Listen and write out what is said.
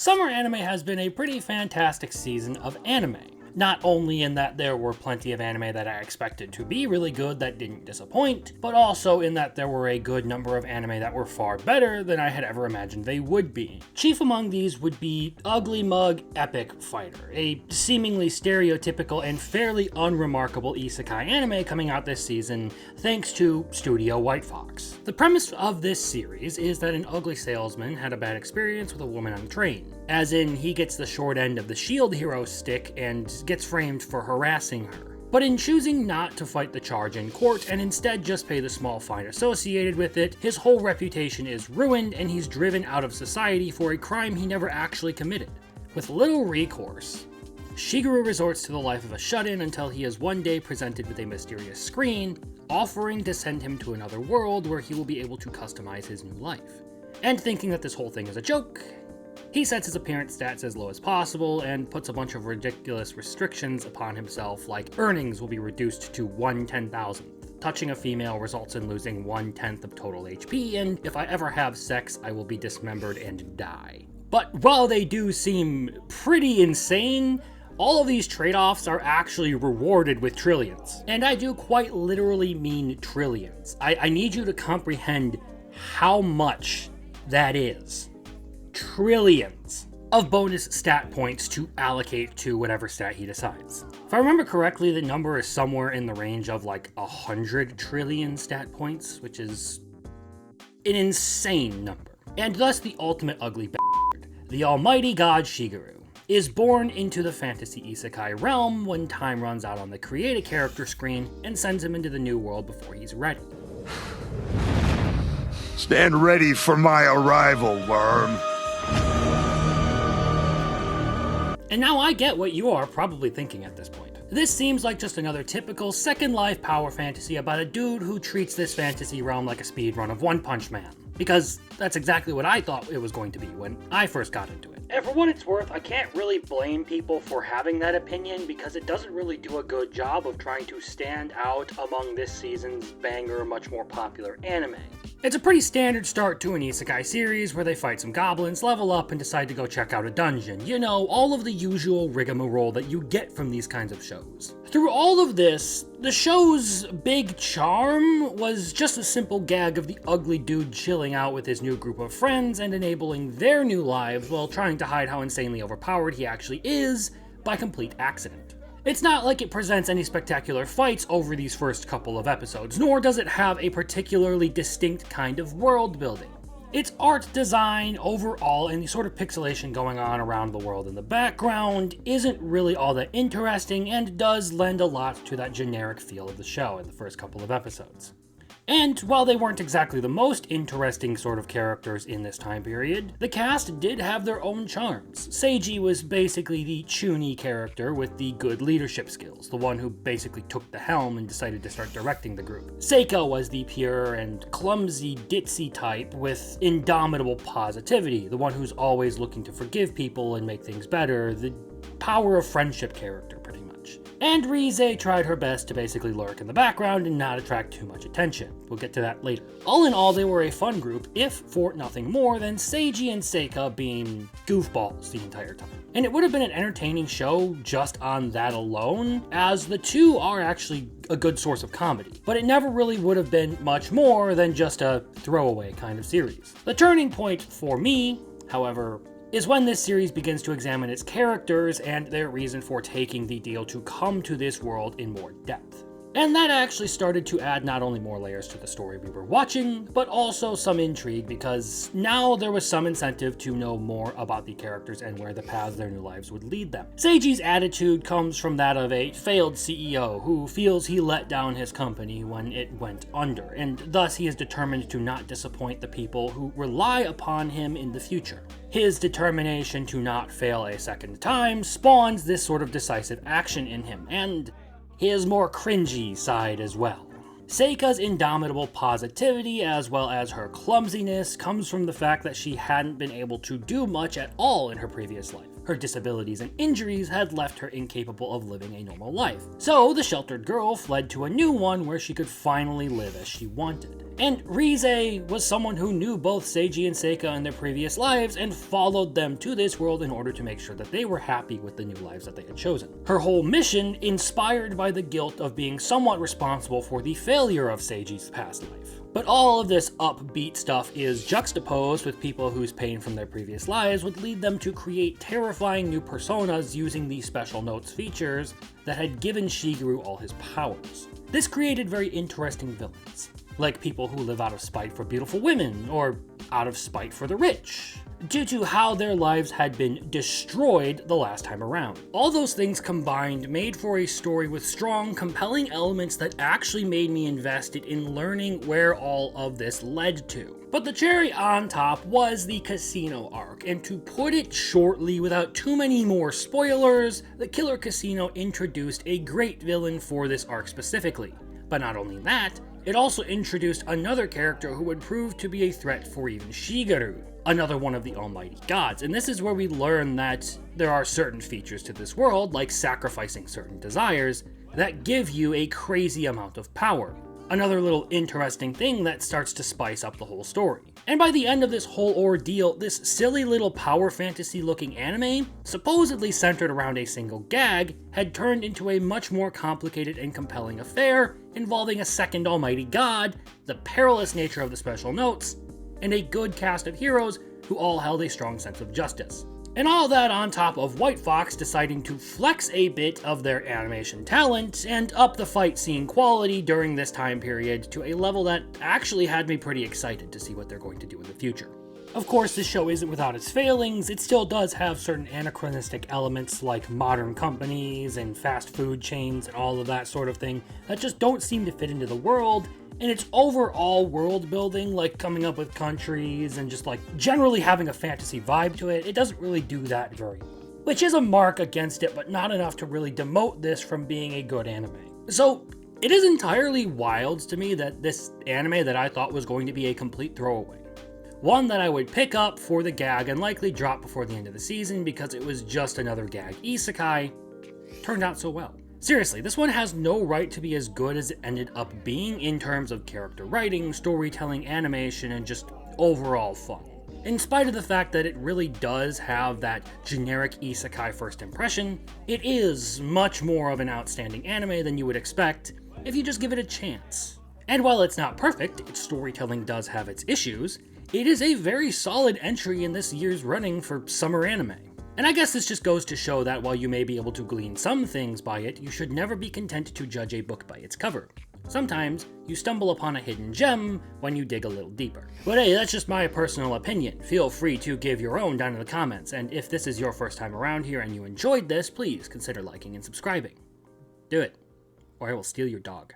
Summer anime has been a pretty fantastic season of anime. Not only in that there were plenty of anime that I expected to be really good that didn't disappoint, but also in that there were a good number of anime that were far better than I had ever imagined they would be. Chief among these would be Uglymug Epicfighter, a seemingly stereotypical and fairly unremarkable isekai anime coming out this season thanks to Studio White Fox. The premise of this series is that an ugly salesman had a bad experience with a woman on a train. As in, he gets the short end of the shield hero stick and gets framed for harassing her. But in choosing not to fight the charge in court and instead just pay the small fine associated with it, his whole reputation is ruined and he's driven out of society for a crime he never actually committed. With little recourse, Shigeru resorts to the life of a shut-in until he is one day presented with a mysterious screen, offering to send him to another world where he will be able to customize his new life. And thinking that this whole thing is a joke, he sets his appearance stats as low as possible and puts a bunch of ridiculous restrictions upon himself, like earnings will be reduced to 1/10,000th. Touching a female results in losing 1/10 of total HP, and if I ever have sex, I will be dismembered and die. But while they do seem pretty insane, all of these trade-offs are actually rewarded with trillions. And I do quite literally mean trillions. I need you to comprehend how much that is. Trillions of bonus stat points to allocate to whatever stat he decides. If I remember correctly, the number is somewhere in the range of like 100 trillion stat points, which is an insane number. And thus the ultimate ugly bastard, the almighty god Shigeru, is born into the fantasy isekai realm when time runs out on the create a character screen and sends him into the new world before he's ready. Stand ready for my arrival, worm. And now I get what you are probably thinking at this point. This seems like just another typical Second Life power fantasy about a dude who treats this fantasy realm like a speedrun of One Punch Man. Because that's exactly what I thought it was going to be when I first got into it. And for what it's worth, I can't really blame people for having that opinion because it doesn't really do a good job of trying to stand out among this season's banger, much more popular anime. It's a pretty standard start to an isekai series where they fight some goblins, level up, and decide to go check out a dungeon. You know, all of the usual rigmarole that you get from these kinds of shows. Through all of this, the show's big charm was just a simple gag of the ugly dude chilling out with his new group of friends and enabling their new lives while trying to hide how insanely overpowered he actually is by complete accident. It's not like it presents any spectacular fights over these first couple of episodes, nor does it have a particularly distinct kind of world building. Its art design overall and the sort of pixelation going on around the world in the background isn't really all that interesting and does lend a lot to that generic feel of the show in the first couple of episodes. And while they weren't exactly the most interesting sort of characters in this time period, the cast did have their own charms. Seiji was basically the chuny character with the good leadership skills, the one who basically took the helm and decided to start directing the group. Seika was the pure and clumsy ditzy type with indomitable positivity, the one who's always looking to forgive people and make things better, the power of friendship character pretty much. And Rize tried her best to basically lurk in the background and not attract too much attention. We'll get to that later. All in all, they were a fun group, if for nothing more than Seiji and Seika being goofballs the entire time. And it would have been an entertaining show just on that alone, as the two are actually a good source of comedy. But it never really would have been much more than just a throwaway kind of series. The turning point for me, however, is when this series begins to examine its characters and their reason for taking the deal to come to this world in more depth. And that actually started to add not only more layers to the story we were watching, but also some intrigue because now there was some incentive to know more about the characters and where the paths their new lives would lead them. Seiji's attitude comes from that of a failed CEO who feels he let down his company when it went under, and thus he is determined to not disappoint the people who rely upon him in the future. His determination to not fail a second time spawns this sort of decisive action in him, and his more cringy side as well. Seika's indomitable positivity as well as her clumsiness comes from the fact that she hadn't been able to do much at all in her previous life. Her disabilities and injuries had left her incapable of living a normal life. So the sheltered girl fled to a new one where she could finally live as she wanted. And Rize was someone who knew both Seiji and Seika in their previous lives and followed them to this world in order to make sure that they were happy with the new lives that they had chosen. Her whole mission inspired by the guilt of being somewhat responsible for the failure of Seiji's past life. But all of this upbeat stuff is juxtaposed with people whose pain from their previous lives would lead them to create terrifying new personas using the special notes features that had given Shigeru all his powers. This created very interesting villains, like people who live out of spite for beautiful women, or out of spite for the rich, due to how their lives had been destroyed the last time around. All those things combined made for a story with strong, compelling elements that actually made me invested in learning where all of this led to. But the cherry on top was the casino arc, and to put it shortly without too many more spoilers, the Killer Casino introduced a great villain for this arc specifically. But not only that, it also introduced another character who would prove to be a threat for even Shigeru, another one of the almighty gods. And this is where we learn that there are certain features to this world, like sacrificing certain desires, that give you a crazy amount of power. Another little interesting thing that starts to spice up the whole story. And by the end of this whole ordeal, this silly little power fantasy looking anime, supposedly centered around a single gag, had turned into a much more complicated and compelling affair involving a second almighty god, the perilous nature of the special notes, and a good cast of heroes who all held a strong sense of justice. And all that on top of White Fox deciding to flex a bit of their animation talent and up the fight scene quality during this time period to a level that actually had me pretty excited to see what they're going to do in the future. Of course, this show isn't without its failings. It still does have certain anachronistic elements like modern companies and fast food chains and all of that sort of thing that just don't seem to fit into the world. And its overall world building, like coming up with countries and just like generally having a fantasy vibe to it, it doesn't really do that very well. Which is a mark against it, but not enough to really demote this from being a good anime. So it is entirely wild to me that this anime that I thought was going to be a complete throwaway, one that I would pick up for the gag and likely drop before the end of the season because it was just another gag isekai, turned out so well. Seriously, this one has no right to be as good as it ended up being in terms of character writing, storytelling, animation, and just overall fun. In spite of the fact that it really does have that generic isekai first impression, it is much more of an outstanding anime than you would expect if you just give it a chance. And while it's not perfect, its storytelling does have its issues, it is a very solid entry in this year's running for summer anime. And I guess this just goes to show that while you may be able to glean some things by it, you should never be content to judge a book by its cover. Sometimes, you stumble upon a hidden gem when you dig a little deeper. But hey, that's just my personal opinion. Feel free to give your own down in the comments, and if this is your first time around here and you enjoyed this, please consider liking and subscribing. Do it, or I will steal your dog.